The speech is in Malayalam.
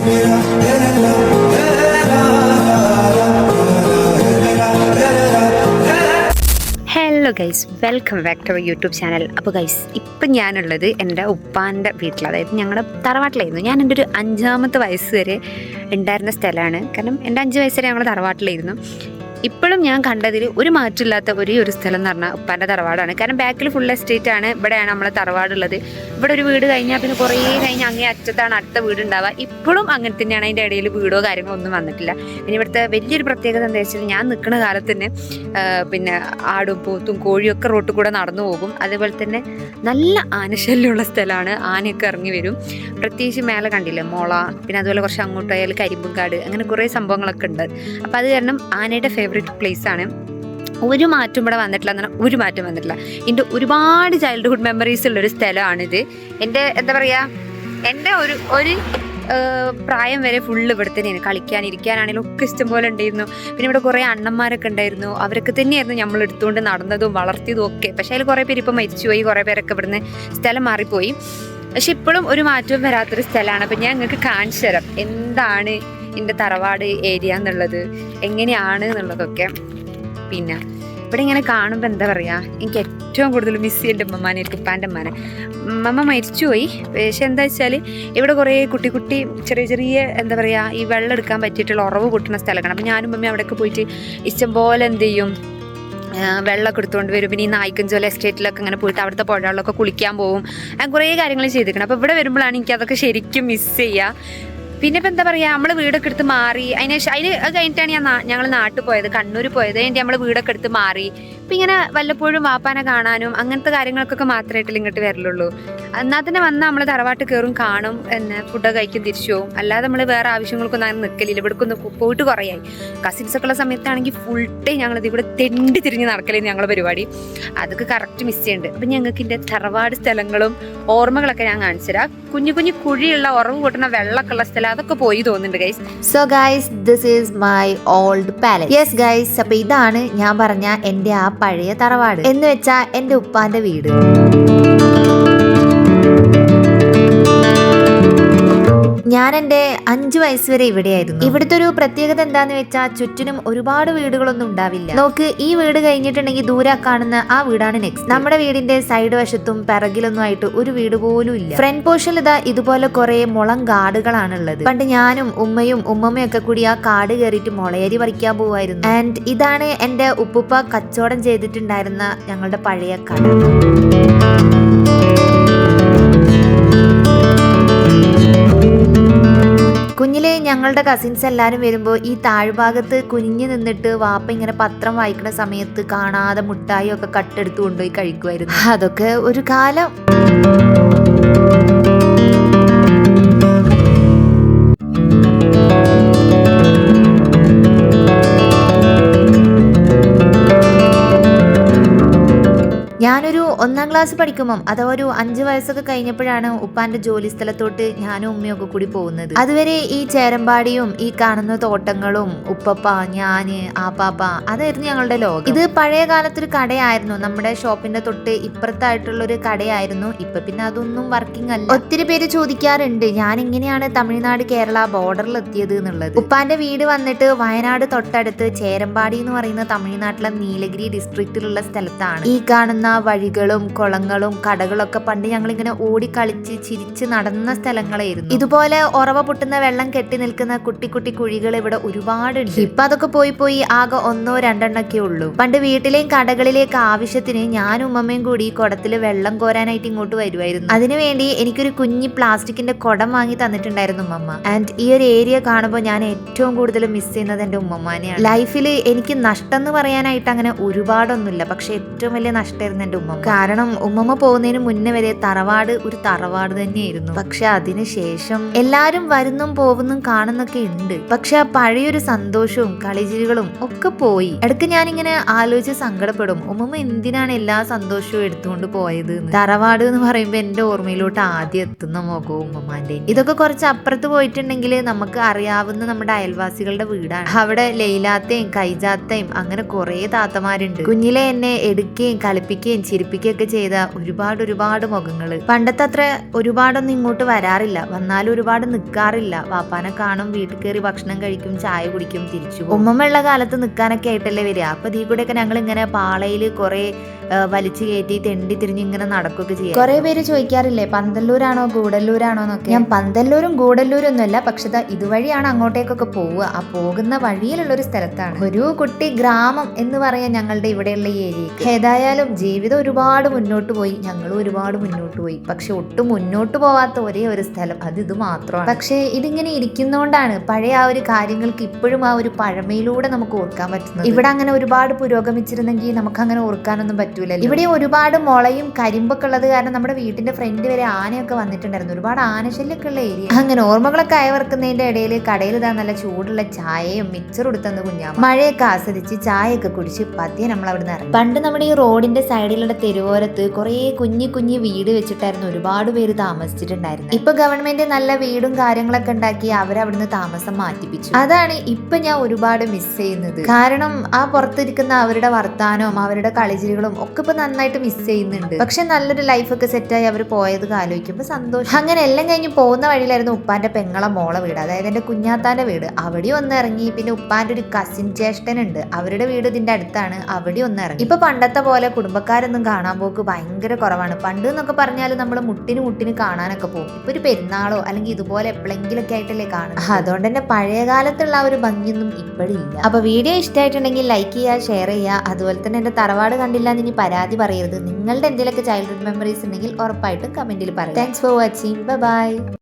Hello guys, welcome back to our YouTube channel. അപ്പോൾ ഗൈസ്, ഇപ്പം ഞാനുള്ളത് എൻ്റെ ഉപ്പാൻ്റെ വീട്ടിൽ, അതായത് ഞങ്ങളുടെ തറവാട്ടിലായിരുന്നു. ഞാൻ എൻ്റെ ഒരു 5ാമത്തെ വയസ്സ് വരെ ഉണ്ടായിരുന്ന സ്ഥലമാണ്. കാരണം എൻ്റെ 5 വയസ്സ് വരെ ഞങ്ങൾ തറവാട്ടിലായിരുന്നു. ഇപ്പോഴും ഞാൻ കണ്ടതിൽ ഒരു മാറ്റമില്ലാത്ത ഒരു സ്ഥലം എന്ന് പറഞ്ഞാൽ ഉപ്പാൻ്റെ തറവാടാണ്. കാരണം ബാക്കിൽ ഫുൾ എസ്റ്റേറ്റ് ആണ്. ഇവിടെയാണ് നമ്മളെ തറവാടുള്ളത്. ഇവിടെ ഒരു വീട് കഴിഞ്ഞാൽ പിന്നെ കുറേ കഴിഞ്ഞ് അങ്ങേ അറ്റത്താണ് അടുത്ത വീട് ഉണ്ടാവുക. ഇപ്പോഴും അങ്ങനെ തന്നെയാണ്. അതിൻ്റെ ഇടയിൽ വീടോ കാര്യങ്ങളോ ഒന്നും വന്നിട്ടില്ല. പിന്നെ ഇവിടുത്തെ വലിയൊരു പ്രത്യേകത എന്താ വെച്ചാൽ, ഞാൻ നിൽക്കുന്ന കാലത്ത് തന്നെ പിന്നെ ആടും പോത്തും കോഴിയും ഒക്കെ റോട്ടിൽ കൂടെ നടന്നു പോകും. അതേപോലെ തന്നെ നല്ല ആനശല്യമുള്ള സ്ഥലമാണ്. ആനയൊക്കെ ഇറങ്ങി വരും. പ്രത്യേകിച്ച് മേലെ കണ്ടില്ലേ മോള, പിന്നെ അതുപോലെ കുറച്ച് അങ്ങോട്ട് പോയാൽ കരിമ്പുംകാട്, അങ്ങനെ കുറേ സംഭവങ്ങളൊക്കെ ഉണ്ട്. അപ്പോൾ അത് കാരണം ആനയുടെ ഫേവറേറ്റ് പ്ലേസ് ആണ്. ഒരു മാറ്റം ഇവിടെ വന്നിട്ടില്ല എന്ന് പറഞ്ഞാൽ ഒരു മാറ്റം വന്നിട്ടില്ല. എൻ്റെ ഒരുപാട് ചൈൽഡ്ഹുഡ് മെമ്മറീസ് ഉള്ളൊരു സ്ഥലമാണിത്. എൻ്റെ എന്താ പറയുക, എൻ്റെ ഒരു പ്രായം വരെ ഫുള്ള് ഇവിടെ തന്നെയാണ്. കളിക്കാനിരിക്കാനാണെങ്കിലും ഒക്കെ ഇഷ്ടം പോലെ ഉണ്ടായിരുന്നു. പിന്നെ ഇവിടെ കുറേ അണ്ണന്മാരൊക്കെ ഉണ്ടായിരുന്നു. അവരൊക്കെ തന്നെയായിരുന്നു നമ്മൾ എടുത്തുകൊണ്ട് നടന്നതും വളർത്തിയതും ഒക്കെ. പക്ഷേ അതിൽ കുറേ പേര് ഇപ്പോൾ മരിച്ചുപോയി, കുറേ പേരൊക്കെ ഇവിടുന്ന് സ്ഥലം മാറിപ്പോയി. പക്ഷെ ഇപ്പോഴും ഒരു മാറ്റവും വരാത്തൊരു സ്ഥലമാണ്. അപ്പം ഞാൻ നിങ്ങൾക്ക് കാണിച്ചു തരാം എന്താണ് എൻ്റെ തറവാട് ഏരിയ എന്നുള്ളത്, എങ്ങനെയാണ് എന്നുള്ളതൊക്കെ. പിന്നെ ഇവിടെ ഇങ്ങനെ കാണുമ്പോൾ എന്താ പറയുക, എനിക്ക് ഏറ്റവും കൂടുതൽ മിസ് ചെയ്യേണ്ട ഉമ്മമാനെ, ഉപ്പാൻ്റെ അമ്മാനെ. അമ്മ മരിച്ചുപോയി. പക്ഷെ എന്താ വെച്ചാൽ ഇവിടെ കുറേ കുട്ടി ചെറിയ എന്താ പറയുക, ഈ വെള്ളം എടുക്കാൻ പറ്റിയിട്ടുള്ള ഉറവ് കൂട്ടുന്ന സ്ഥലമാണ്. അപ്പം ഞാനും അമ്മയും അവിടെയൊക്കെ പോയിട്ട് ഇഷ്ടം പോലെ എന്ത് ചെയ്യും, വെള്ളമൊക്കെ എടുത്തുകൊണ്ട് വരും. പിന്നെ ഈ നായ്ക്കഞ്ചോല എസ്റ്റേറ്റിലൊക്കെ ഇങ്ങനെ പോയിട്ട് അവിടുത്തെ പുഴകളിലൊക്കെ കുളിക്കാൻ പോകും. അങ്ങനെ കുറേ കാര്യങ്ങൾ ചെയ്തിരിക്കണം. അപ്പോൾ ഇവിടെ വരുമ്പോഴാണ് എനിക്കതൊക്കെ ശരിക്കും മിസ് ചെയ്യുക. പിന്നെ ഇപ്പം എന്താ പറയുക, നമ്മൾ വീടൊക്കെ എടുത്ത് മാറി. അതിന് അത് കഴിഞ്ഞിട്ടാണ് ഞങ്ങൾ നാട്ടിൽ പോയത്, കണ്ണൂർ പോയത്. കഴിഞ്ഞിട്ട് നമ്മൾ വീടൊക്കെ എടുത്ത് മാറി. അപ്പം ഇങ്ങനെ വല്ലപ്പോഴും വാപ്പാനെ കാണാനും അങ്ങനത്തെ കാര്യങ്ങൾക്കൊക്കെ മാത്രമായിട്ടില്ല ഇങ്ങോട്ട് വരലുള്ളൂ. എന്നാൽ തന്നെ വന്നാൽ നമ്മൾ തറവാട്ട് കയറും, കാണും, എന്നെ ഫുഡ് കഴിക്കും, തിരിച്ചു പോകും. അല്ലാതെ നമ്മൾ വേറെ ആവശ്യങ്ങൾക്കൊന്നും അങ്ങനെ നിൽക്കലില്ല. ഇവിടേക്കൊന്ന് പോയിട്ട് കുറേയായി. കസിൻസൊക്കെ ഉള്ള സമയത്താണെങ്കിൽ ഫുൾ ടൈം ഞങ്ങളിത് ഇവിടെ തെണ്ടി തിരിഞ്ഞ് നടക്കലായിരുന്നു ഞങ്ങളുടെ പരിപാടി. അതൊക്കെ കറക്റ്റ് മിസ് ചെയ്യുന്നുണ്ട്. അപ്പം ഞങ്ങൾക്ക് എൻ്റെ തറവാട് സ്ഥലങ്ങളും ഓർമ്മകളൊക്കെ ഞാൻ കാണിച്ചു തരാം. കുഞ്ഞു കുഴിയുള്ള ഉറവ് കൂട്ടുന്ന വെള്ളമൊക്കെ ഉള്ള സ്ഥലം, അതൊക്കെ പോയി തോന്നുന്നുണ്ട് guys. So guys, this is my old palace. Yes guys, അപ്പൊ ഇതാണ് ഞാൻ പറഞ്ഞ എൻ്റെ ആ പഴയ തറവാട്, എന്ന് വെച്ചാ എൻ്റെ ഉപ്പാന്റെ വീട്. ഞാൻ എൻ്റെ 5 വയസ്സ് വരെ ഇവിടെയായിരുന്നു. ഇവിടുത്തെ ഒരു പ്രത്യേകത എന്താന്ന് വെച്ചാൽ, ചുറ്റിനും ഒരുപാട് വീടുകളൊന്നും ഉണ്ടാവില്ല. നോക്ക്, ഈ വീട് കഴിഞ്ഞിട്ടുണ്ടെങ്കിൽ ദൂരെ കാണുന്ന ആ വീടാണ് നെക്സ്റ്റ്. നമ്മുടെ വീടിന്റെ സൈഡ് വശത്തും പിറകിലൊന്നും ആയിട്ട് ഒരു വീട് പോലും ഇല്ല. ഫ്രണ്ട് പോർഷനിൽ ഇതാ ഇതുപോലെ കുറെ മുളം കാടുകളാണുള്ളത്. പണ്ട് ഞാനും ഉമ്മയും ഉമ്മമ്മയും ഒക്കെ കൂടി ആ കാട് കയറിയിട്ട് മുളയരി പറിക്കാൻ പോവായിരുന്നു. ആൻഡ് ഇതാണ് എൻ്റെ ഉപ്പുപ്പ കച്ചവടം ചെയ്തിട്ടുണ്ടായിരുന്ന ഞങ്ങളുടെ പഴയ കട. കുഞ്ഞിലെ ഞങ്ങളുടെ കസിൻസ് എല്ലാവരും വരുമ്പോൾ ഈ താഴ്ഭാഗത്ത് കുനിഞ്ഞു നിന്നിട്ട് വാപ്പ ഇങ്ങനെ പത്രം വായിക്കുന്ന സമയത്ത് കാണാതെ മുട്ടായി ഒക്കെ കട്ടെടുത്ത് കൊണ്ടുപോയി കഴിക്കുമായിരുന്നു. അതൊക്കെ ഒരു കാലം. ഞാനൊരു 1ാം ക്ലാസ് പഠിക്കുമ്പം, അഥവാ ഒരു 5 വയസ്സൊക്കെ കഴിഞ്ഞപ്പോഴാണ് ഉപ്പാന്റെ ജോലി സ്ഥലത്തോട്ട് ഞാനും ഉമ്മയൊക്കെ കൂടി പോകുന്നത്. അതുവരെ ഈ ചേരമ്പാടിയും ഈ കാണുന്ന തോട്ടങ്ങളും ഉപ്പപ്പ, ഞാന്, ആപ്പാപ്പ, അതായിരുന്നു ഞങ്ങളുടെ ലോകം. ഇത് പഴയ കാലത്തൊരു കടയായിരുന്നു. നമ്മുടെ ഷോപ്പിന്റെ തൊട്ട് ഇപ്പുറത്തായിട്ടുള്ളൊരു കടയായിരുന്നു. ഇപ്പൊ പിന്നെ അതൊന്നും വർക്കിംഗ് അല്ല. ഒത്തിരി പേര് ചോദിക്കാറുണ്ട് ഞാൻ എങ്ങനെയാണ് തമിഴ്നാട് കേരള ബോർഡറിൽ എത്തിയത് എന്നുള്ളത്. ഉപ്പാന്റെ വീട് വന്നിട്ട് വയനാട് തൊട്ടടുത്ത് ചേരമ്പാടി എന്ന് പറയുന്ന തമിഴ്നാട്ടിലെ നീലഗിരി ഡിസ്ട്രിക്റ്റിലുള്ള സ്ഥലത്താണ്. ഈ കാണുന്ന വഴികളും കുളങ്ങളും കടകളൊക്കെ പണ്ട് ഞങ്ങളിങ്ങനെ ഓടിക്കളിച്ച് ചിരിച്ച് നടന്ന സ്ഥലങ്ങളായിരുന്നു. ഇതുപോലെ ഉറവ പൊട്ടുന്ന വെള്ളം കെട്ടി നിൽക്കുന്ന കുട്ടി കുഴികൾ ഇവിടെ ഒരുപാടുണ്ട്. ഇപ്പൊ അതൊക്കെ പോയി ആകെ 1 or 2 ഉള്ളൂ. പണ്ട് വീട്ടിലെയും കടകളിലേക്ക് ആവശ്യത്തിന് ഞാനും ഉമ്മമ്മയും കൂടി കുടത്തില് വെള്ളം കോരാനായിട്ട് ഇങ്ങോട്ട് വരുമായിരുന്നു. അതിനുവേണ്ടി എനിക്കൊരു കുഞ്ഞി പ്ലാസ്റ്റിക്കിന്റെ കുടം വാങ്ങി തന്നിട്ടുണ്ടായിരുന്നു ഉമ്മമ്മ. ആൻഡ് ഈ ഒരു ഏരിയ കാണുമ്പോൾ ഞാൻ ഏറ്റവും കൂടുതൽ മിസ് ചെയ്യുന്നത് എൻ്റെ ഉമ്മമാനെയാണ്. ലൈഫിൽ എനിക്ക് നഷ്ടം എന്ന് പറയാനായിട്ട് അങ്ങനെ ഒരുപാടൊന്നുമില്ല, പക്ഷെ ഏറ്റവും വലിയ നഷ്ടമായിരുന്നു എൻ്റെ ഉമ്മമ്മ. കാരണം ഉമ്മമ്മ പോകുന്നതിന് മുന്നേ വരെ തറവാട് ഒരു തറവാട് തന്നെയായിരുന്നു. പക്ഷെ അതിനുശേഷം എല്ലാരും വരുന്നും പോകുന്നും കാണുന്നൊക്കെ ഉണ്ട്. പക്ഷെ ആ പഴയൊരു സന്തോഷവും കളിചിരികളും ഒക്കെ പോയി. ഇടയ്ക്ക് ഞാനിങ്ങനെ ആലോചിച്ച് സങ്കടപ്പെടും, ഉമ്മമ്മ എന്തിനാണ് എല്ലാ സന്തോഷവും എടുത്തുകൊണ്ട് പോയത്. തറവാട് എന്ന് പറയുമ്പോൾ എൻ്റെ ഓർമ്മയിലോട്ട് ആദ്യം എത്തുന്ന മുഖവും ഉമ്മമാന്റെ. ഇതൊക്കെ കുറച്ച് അപ്പുറത്ത് പോയിട്ടുണ്ടെങ്കിൽ നമുക്ക് അറിയാവുന്ന നമ്മുടെ അയൽവാസികളുടെ വീടാണ്. അവിടെ ലൈലാത്തയും കൈജാത്തയും അങ്ങനെ കുറെ താത്തമാരുണ്ട്. കുഞ്ഞിലെ എന്നെ എടുക്കുകയും കളിപ്പിക്കുകയും ചിരിപ്പിക്കുകയും ചിരിക്കുകയൊക്കെ ചെയ്ത ഒരുപാട് മുഖങ്ങള്. പണ്ടത്തെ അത്ര ഒരുപാടൊന്നും ഇങ്ങോട്ട് വരാറില്ല, വന്നാലും ഒരുപാട് നിൽക്കാറില്ല. വാപ്പാനെ കാണും, വീട്ടിൽ കയറി ഭക്ഷണം കഴിക്കും, ചായ കുടിക്കും, തിരിച്ചു. ഉമ്മയുള്ള കാലത്ത് നിൽക്കാനൊക്കെ ആയിട്ടല്ലേ വരിക. അപ്പൊ ഇതിൽ കൂടെ ഒക്കെ ഞങ്ങൾ ഇങ്ങനെ പാളയില് കുറെ വലിച്ചു കയറ്റി തെണ്ടി തിരിഞ്ഞ് ഇങ്ങനെ നടക്കുകയൊക്കെ ചെയ്യാം. കുറെ പേര് ചോദിക്കാറില്ലേ പന്തല്ലൂരാണോ ഗൂഡല്ലൂരാണോ എന്നൊക്കെ. ഞാൻ പന്തല്ലൂരും ഗൂഡല്ലൂരും ഒന്നുമല്ല, പക്ഷെ ഇതുവഴിയാണ് അങ്ങോട്ടേക്കൊക്കെ പോവുക. ആ പോകുന്ന വഴിയിലുള്ള ഒരു സ്ഥലത്താണ്. ഒരു കുട്ടി ഗ്രാമം എന്ന് പറയാൻ ഞങ്ങളുടെ ഇവിടെയുള്ള ഈ ഏരിയക്ക്. ഏതായാലും ജീവിതം ഒരുപാട് മുന്നോട്ട് പോയി, ഞങ്ങളും ഒരുപാട് മുന്നോട്ട് പോയി. പക്ഷെ ഒട്ടും മുന്നോട്ട് പോവാത്ത ഒരേ ഒരു സ്ഥലം അത് ഇത് മാത്രമാണ്. പക്ഷെ ഇതിങ്ങനെ ഇരിക്കുന്നോണ്ടാണ് പഴയ ആ ഒരു കാര്യങ്ങൾക്ക് ഇപ്പോഴും ആ ഒരു പഴമയിലൂടെ നമുക്ക് ഓർക്കാൻ പറ്റുന്നത്. ഇവിടെ അങ്ങനെ ഒരുപാട് പുരോഗമിച്ചിരുന്നെങ്കിൽ നമുക്ക് അങ്ങനെ ഓർക്കാനൊന്നും പറ്റില്ല. ഇവിടെ ഒരുപാട് മുളയും കരിമ്പൊക്കെ ഉള്ളത് കാരണം നമ്മുടെ വീട്ടിന്റെ ഫ്രണ്ട് വരെ ആനയൊക്കെ വന്നിട്ടുണ്ടായിരുന്നു. ഒരുപാട് ആനശല്യൊക്കെ ഉള്ള ഏരിയ. അങ്ങനെ ഓർമ്മകളൊക്കെ അയവർക്കുന്നതിന്റെ ഇടയിൽ കടയിൽ ഇതാ നല്ല ചൂടുള്ള ചായയും മിക്സർ കൊടുത്തെന്ന് കുഞ്ഞാമ്മ. മഴയൊക്കെ ആസ്വദിച്ച് ചായയൊക്കെ കുടിച്ച് പതിയെ നമ്മൾ അവിടെ നിന്ന് ഇറങ്ങി. പണ്ട് നമ്മുടെ ഈ റോഡിന്റെ സൈഡിലുള്ള തെരുവോരത്ത് കുറെ കുഞ്ഞു വീട് വെച്ചിട്ടായിരുന്നു ഒരുപാട് പേര് താമസിച്ചിട്ടുണ്ടായിരുന്നു. ഇപ്പൊ ഗവൺമെന്റ് നല്ല വീടും കാര്യങ്ങളൊക്കെ ഉണ്ടാക്കി അവരവിടുന്ന് താമസം മാറ്റിപ്പിച്ചു. അതാണ് ഇപ്പൊ ഞാൻ ഒരുപാട് മിസ് ചെയ്യുന്നത്. കാരണം ആ പുറത്തിരിക്കുന്ന അവരുടെ വർത്താനവും അവരുടെ കളിച്ചിരികളും ഒക്കെ ഇപ്പൊ നന്നായിട്ട് മിസ് ചെയ്യുന്നുണ്ട്. പക്ഷെ നല്ലൊരു ലൈഫൊക്കെ സെറ്റായി അവർ പോയത് ആലോചിക്കുമ്പോൾ സന്തോഷം. അങ്ങനെ എല്ലാം കഴിഞ്ഞ് പോകുന്ന വഴിയിലായിരുന്നു ഉപ്പാന്റെ പെങ്ങളെ മോളെ വീട്, അതായത് എന്റെ കുഞ്ഞാത്താന്റെ വീട്. അവിടെ ഒന്ന് ഇറങ്ങി. പിന്നെ ഉപ്പാന്റെ ഒരു കസിൻ ജ്യേഷ്ഠനുണ്ട്, അവരുടെ വീട് ഇതിന്റെ അടുത്താണ്, അവിടെ ഒന്ന് ഇറങ്ങി. ഇപ്പൊ പണ്ടത്തെ പോലെ കുടുംബക്കാരൊന്നും കാണാൻ പോക്ക് ഭയങ്കര കുറവാണ്. പണ്ട് എന്നൊക്കെ പറഞ്ഞാൽ നമ്മൾ മുട്ടിന് കാണാനൊക്കെ പോകും. ഇപ്പൊ ഒരു പെരുന്നാളോ അല്ലെങ്കിൽ ഇതുപോലെ എപ്പോഴെങ്കിലൊക്കെ ആയിട്ടല്ലേ കാണും. അതുകൊണ്ട് തന്നെ പഴയ കാലത്തുള്ള ആ ഒരു ഭംഗിയൊന്നും ഇപ്പോഴില്ല. അപ്പൊ വീഡിയോ ഇഷ്ടമായിട്ടുണ്ടെങ്കിൽ ലൈക്ക് ചെയ്യുക, ഷെയർ ചെയ്യുക. അതുപോലെ തന്നെ എന്റെ തറവാട് കണ്ടില്ല എന്ന് ഇനി പരാതി പറയരുത്. നിങ്ങളുടെ എന്തെങ്കിലുമൊക്കെ ചൈൽഡ്ഹുഡ് മെമ്മറീസ് ഉണ്ടെങ്കിൽ ഉറപ്പായിട്ടും കമന്റിൽ പറയാം. Thanks for watching. ബൈ.